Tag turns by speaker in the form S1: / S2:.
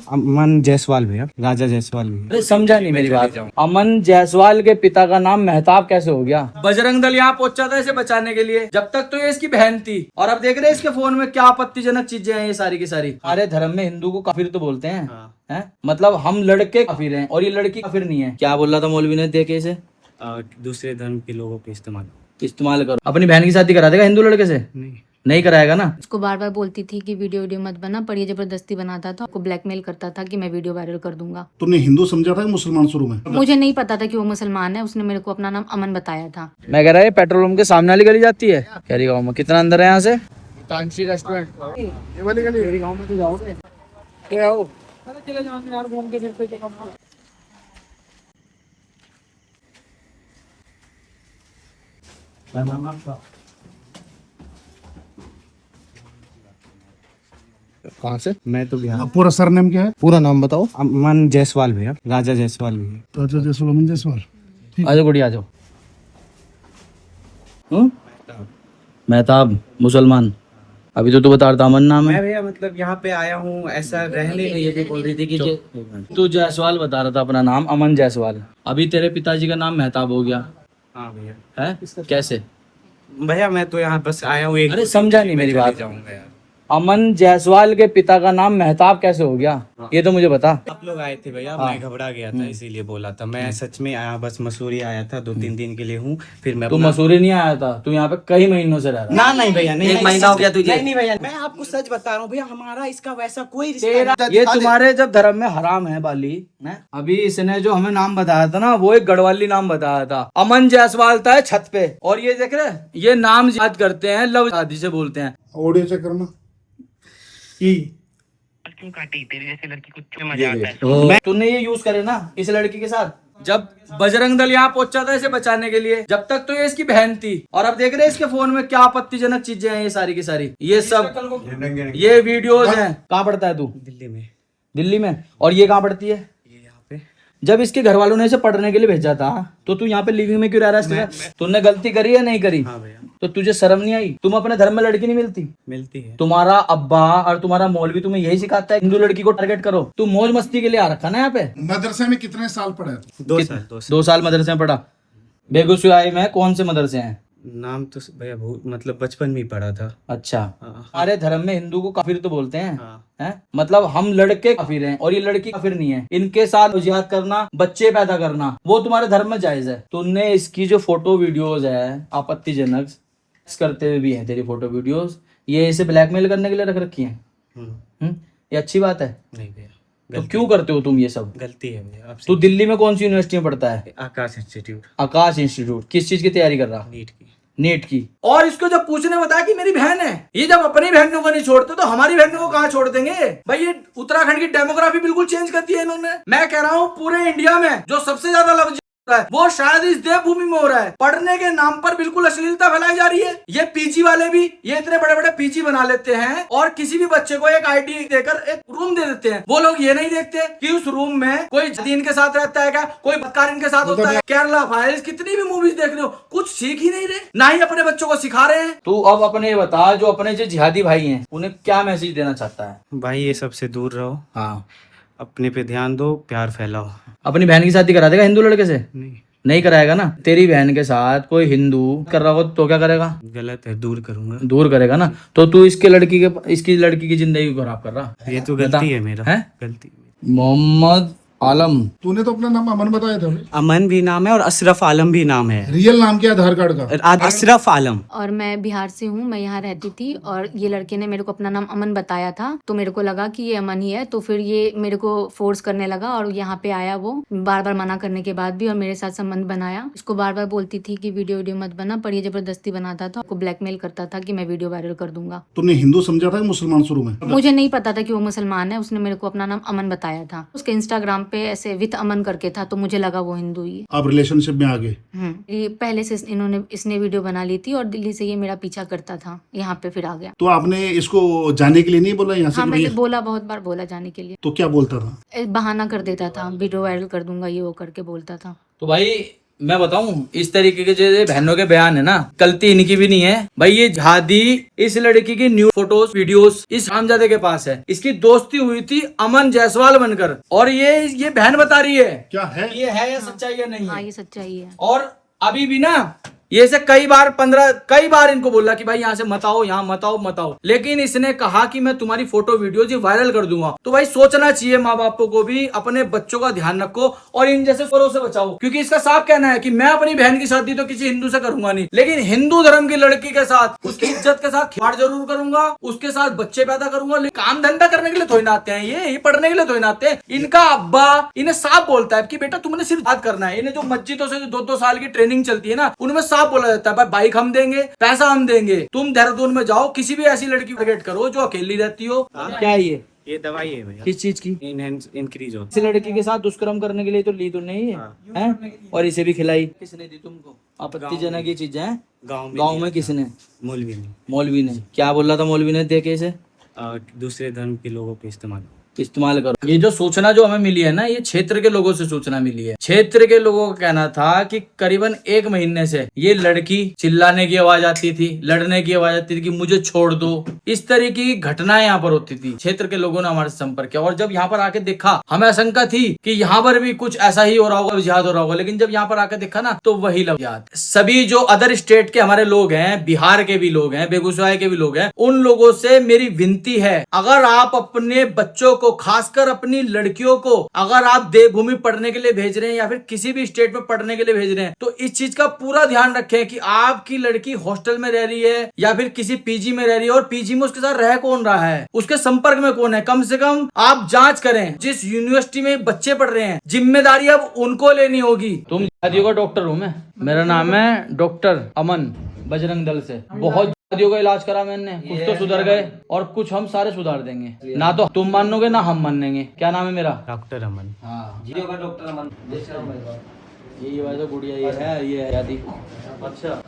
S1: अमन जायसवाल भैया, राजा जायसवाल भैया।
S2: अरे समझा नहीं मेरी बात। अमन जायसवाल के पिता का नाम मेहताब कैसे हो गया? बजरंग दल यहाँ पहुंचा था इसे बचाने के लिए, जब तक तो ये इसकी बहन थी। और अब देख रहे हैं इसके फोन में क्या आपत्तिजनक चीजें हैं ये सारी की सारी। हमारे धर्म में हिंदू को काफिर तो बोलते हैं, हैं? मतलब हम लड़के काफिर हैं और ये लड़की काफिर नहीं है। क्या बोल रहा था मौलवी ने? देखे इसे
S1: दूसरे धर्म के लोगों पे
S2: इस्तेमाल करो। अपनी बहन की शादी करा देगा हिंदू लड़के से? नहीं कराएगा ना।
S3: उसको बार बार बोलती थी कि वीडियो मत बना, पर ये जबरदस्ती बनाता था, उसको ब्लैकमेल करता था कि मैं वीडियो वायरल कर दूंगा।
S4: तुमने हिंदू समझा था कि मुसलमान शुरू में?
S3: मुझे नहीं पता था कि वो मुसलमान है, उसने मेरे को अपना नाम अमन बताया था।
S2: मैं कह रहा है पेट्रोल पंप के सामने वाली गली जाती है कैरी गाँव में। कितना अंदर है यहाँ से?
S5: रेस्टोरेंट ये वाली गली मेरी गांव में तो जाओगे क्या आओ चले जाओगे यार घूम के फिर पे
S1: कहाँ से? मैं तो बिहार।
S4: अब पूरा सरनेम क्या है?
S1: पूरा नाम बताओ। अमन जायसवाल भैया, राजा जायसवाल भैया।
S4: राजा जायसवाल, अमन जायसवाल।
S2: आ जाओ गुड़ी आ जाओ। मेहताब मुसलमान। अभी तो तू बता रहा था अमन नाम
S1: मैं
S2: है।
S1: भैया मतलब यहाँ पे आया हूँ ऐसा रहने।
S2: ये भी बोल रही थी कि तू जायसवाल बता रहा था अपना नाम, अमन जायसवाल। अभी तेरे पिताजी का नाम मेहताब हो गया
S1: हाँ भैया।
S2: है? कैसे?
S1: भैया मैं तो यहाँ बस आया हूँ।
S2: अरे समझा नहीं मेरी बात।
S1: जाऊंगा यार।
S2: अमन जायसवाल के पिता का नाम मेहताब कैसे हो गया? ये तो मुझे बता।
S1: आप लोग आए थे भैया, मैं घबरा गया था इसीलिए बोला था। मैं सच में आया, बस मसूरी आया था, 2-3 दिन के लिए हूँ। फिर मैं
S2: तू मसूरी नहीं आया था, तू यहाँ पे कई महीनों से रह रहा
S1: ना नहीं भैया, नहीं।
S2: एक महीना हो गया तुझे?
S1: नहीं भैया, मैं आपको सच बता रहा हूँ भैया, हमारा इसका वैसा कोई
S2: तेरा
S1: रिश्ता
S2: ये तुम्हारे जब धर्म में हराम है बाली है? अभी इसने जो हमें नाम बताया था ना, वो एक गढ़वाली नाम बताया था। अमन जायसवाल था छत पे। और ये देख रहे, ये नाम याद करते हैं, लव शादी से बोलते हैं।
S4: ऑडियो चेक करना।
S6: क्यों काटी? तेरे जैसे लड़की को मजा आता है।
S2: तूने ये यूज करे ना इस लड़की के साथ। जब बजरंग दल यहाँ पहुंचा था इसे बचाने के लिए, जब तक तो ये इसकी बहन थी। और अब देख रहे हैं इसके फोन में क्या आपत्तिजनक चीजें हैं ये सारी की सारी। ये सब ये वीडियोस हैं। कहाँ पढ़ता है तू?
S1: दिल्ली में।
S2: दिल्ली में। और ये कहाँ पढ़ती है?
S1: ये यहाँ पे।
S2: जब इसके घर वालों ने इसे पढ़ने के लिए भेजा था तो तू यहाँ पे लिविंग में क्यों रह रहा है? तूने गलती करी है नहीं करी?
S1: हाँ भैया।
S2: तो तुझे शर्म नहीं आई? तुम अपने धर्म में लड़की नहीं मिलती?
S1: मिलती है।
S2: तुम्हारा अब्बा और तुम्हारा मौलवी तुम्हें यही सिखाता है हिंदू लड़की को टारगेट करो। तू मौज मस्ती के लिए आ रखा ना यहाँ पे।
S4: मदरसे में कितने साल पढ़ा है?
S1: 2 साल।
S2: 2 साल मदरसे में पढ़ा। बेगूसराय में कौन से मदरसे हैं?
S1: नाम तो भैया मतलब बचपन में ही पढ़ा था।
S2: अच्छा।
S1: हाँ।
S2: हमारे धर्म में हिंदू को काफिर तो बोलते हैं,
S1: हाँ।
S2: हैं? मतलब हम लड़के काफिर हैं और ये लड़की काफिर नहीं है। इनके साथ जिहाद करना, बच्चे पैदा करना, वो तुम्हारे धर्म में जायज है। तुमने इसकी जो फोटो वीडियोज है आपत्तिजनक करते हुए भी है तेरी फोटो वीडियोज, ये इसे ब्लैकमेल करने के लिए रख रखी है। ये अच्छी बात है?
S1: नहीं भैया।
S2: तो क्यों करते हो तुम ये सब?
S1: गलती है भैया आपसे।
S2: तू दिल्ली में कौन सी यूनिवर्सिटी में पढ़ता है?
S1: आकाश इंस्टीट्यूट।
S2: आकाश इंस्टीट्यूट। किस चीज की तैयारी कर रहा?
S1: नीट की।
S2: नीट की। और इसको जब पूछने बताया कि मेरी बहन है, ये जब अपनी बहनों को नहीं छोड़ते तो हमारी बहनों को कहाँ छोड़ देंगे? भाई ये उत्तराखंड की डेमोग्राफी बिल्कुल चेंज कर दी है इन्होंने। मैं कह रहा हूँ पूरे इंडिया में जो सबसे ज्यादा लव है वो शायद इस देवभूमि में हो रहा है। पढ़ने के नाम पर बिल्कुल अश्लीलता फैलाई जा रही है। ये पीजी वाले भी ये इतने बड़े बड़े पीजी बना लेते हैं और किसी भी बच्चे को एक आईडी देकर एक रूम दे देते हैं। वो लोग ये नहीं देखते कि उस रूम में कोई दीन के साथ रहता है क्या, कोई बदकार इनके साथ होता है। केरला फाइल्स कितनी भी मूवीज देख रहे हो, कुछ सीख ही नहीं रहे, ना ही अपने बच्चों को सिखा रहे हैं। तू अब अपने बता, जो अपने जो जिहादी भाई हैं उन्हें क्या मैसेज देना चाहता है?
S1: भाई ये सबसे दूर रहो।
S2: हाँ।
S1: अपने पे ध्यान दो, प्यार फैलाओ।
S2: अपनी बहन की शादी करा देगा हिंदू लड़के से?
S1: नहीं।
S2: नहीं कराएगा ना। तेरी बहन के साथ कोई हिंदू कर रहा हो तो क्या करेगा?
S1: गलत है, दूर करूंगा।
S2: दूर करेगा ना। तो तू इसकी लड़की की जिंदगी को खराब कर रहा
S1: ये तो गलती है मेरा।
S2: है?
S1: गलती।
S2: मोहम्मद आलम।
S4: तूने तो अपना नाम अमन बताया था अभी।
S1: अमन भी नाम है और अशरफ आलम भी नाम है।
S4: रियल नाम क्या है आधार कार्ड का?
S1: अशरफ आलम।
S3: और मैं बिहार से हूँ, मैं यहाँ रहती थी और ये लड़के ने मेरे को अपना नाम अमन बताया था, तो मेरे को लगा कि ये अमन ही है। तो फिर ये मेरे को फोर्स करने लगा और यहाँ पे आया वो, बार बार मना करने के बाद भी, और मेरे साथ संबंध बनाया। उसको बार बार बोलती थी कि वीडियो मत बना, पर ये जबरदस्ती बनाता था, उसको ब्लैकमेल करता था कि मैं वीडियो वायरल कर दूंगा।
S4: तुमने हिंदू समझा था कि मुसलमान शुरू में?
S3: मुझे नहीं पता था कि वो मुसलमान है, उसने मेरे को अपना नाम अमन बताया था। उसके इंस्टाग्राम पे ऐसे विथ अमन करके था, तो मुझे लगा वो हिंदू ही है।
S4: आप रिलेशनशिप में आ गए?
S3: ये पहले से इसने वीडियो बना ली थी और दिल्ली से ये मेरा पीछा करता था, यहाँ पे फिर आ गया।
S4: तो आपने इसको जाने के लिए नहीं बोला यहाँ से?
S3: हाँ, मैंने बोला, बहुत बार बोला जाने के लिए।
S4: तो क्या बोलता था?
S3: बहाना कर देता था, वीडियो वायरल कर दूंगा, ये वो करके बोलता था।
S2: तो भाई मैं बताऊं, इस तरीके के जो बहनों के बयान है ना, गलती इनकी भी नहीं है भाई। ये जहादी इस लड़की की न्यू फोटोज वीडियोस इस हमजादे के पास है। इसकी दोस्ती हुई थी अमन जायसवाल बनकर, और ये बहन बता रही है
S4: क्या है?
S2: ये है या सच्चाई या नहीं
S3: हाँ
S2: है।
S3: ये सच्चाई है।
S2: और अभी भी ना ये से कई बार इनको बोला कि भाई यहाँ से मत आओ, यहाँ मत आओ, लेकिन इसने कहा कि मैं तुम्हारी फोटो वीडियो जी वायरल कर दूंगा। तो भाई सोचना चाहिए माँ बापों को भी, अपने बच्चों का ध्यान रखो और इन जैसे फरों से बचाओ। क्योंकि इसका साफ कहना है कि मैं अपनी बहन की शादी तो किसी हिंदू से करूंगा नहीं, लेकिन हिंदू धर्म की लड़की के साथ उसकी इज्जत के साथ खिलवाड़ जरूर करूंगा, उसके साथ बच्चे पैदा करूंगा। काम धंधा करने के लिए थोड़ी ना आते हैं, ये पढ़ने के लिए थोड़ी ना आते हैं। इनका अब्बा इन्हें साफ बोलता है कि बेटा तुमने सिर्फ बात करना है। इन्हें जो मस्जिदों से 2-2 साल की ट्रेनिंग चलती है ना, उनमें साफ बोला जाता है बाइक हम देंगे, पैसा हम देंगे, तुम देहरादून में जाओ, किसी भी ऐसी लड़की को टारगेट करो जो अकेली रहती हो। क्या है
S1: ये दवाई है भैया,
S2: किस चीज की?
S1: इंक्रीज हो।
S2: इस लड़की के साथ दुष्कर्म करने के लिए तो ली तो नहीं है, हैं? और इसे भी खिलाई किसने दी तुमको? आपत्तिजनक ये चीजें हैं। गाँव में किसने? मौलवी ने। क्या बोला था मौलवी ने देके इसे?
S1: दूसरे धर्म के लोगों के
S2: इस्तेमाल करो। ये जो सूचना जो हमें मिली है ना, ये क्षेत्र के लोगों से सूचना मिली है। क्षेत्र के लोगों का कहना था कि करीबन 1 महीने से ये लड़की चिल्लाने की आवाज आती थी, लड़ने की आवाज आती थी कि मुझे छोड़ दो। इस तरीके की घटनाएं यहाँ पर होती थी। क्षेत्र के लोगों ने हमारे संपर्क किया और जब यहाँ पर आके देखा, हमें आशंका थी कि यहाँ पर भी कुछ ऐसा ही हो रहा होगा, जिहाद हो रहा होगा, लेकिन जब यहाँ पर आकर देखा ना तो वही लव जिहाद। सभी जो अदर स्टेट के हमारे लोग हैं, बिहार के भी लोग हैं, बेगूसराय के भी लोग हैं, उन लोगों से मेरी विनती है, अगर आप अपने बच्चों को, खासकर अपनी लड़कियों को, अगर आप देवभूमि पढ़ने के लिए भेज रहे हैं या फिर किसी भी स्टेट में पढ़ने के लिए भेज रहे हैं, तो इस चीज का पूरा ध्यान रखें कि आपकी लड़की हॉस्टल में रह रही है या फिर किसी पीजी में रह रही है, और पीजी में उसके साथ रह कौन रहा है, उसके संपर्क में कौन है। कम से कम आप जांच करें। जिस यूनिवर्सिटी में बच्चे पढ़ रहे हैं, जिम्मेदारी अब उनको लेनी होगी। तुम शादियों का डॉक्टर हूँ मैं, मेरा नाम है डॉक्टर अमन, बजरंग दल से। बहुत शादियों का इलाज करा मैंने, कुछ तो सुधर गए और कुछ हम सारे सुधार देंगे। ना तो तुम मानोगे ना हम मानेंगे। क्या नाम है मेरा?
S1: डॉक्टर अमन।
S2: हाँ जियो का डॉक्टर अमन। ये वैसे गुड़िया ये है, ये है शादी। अच्छा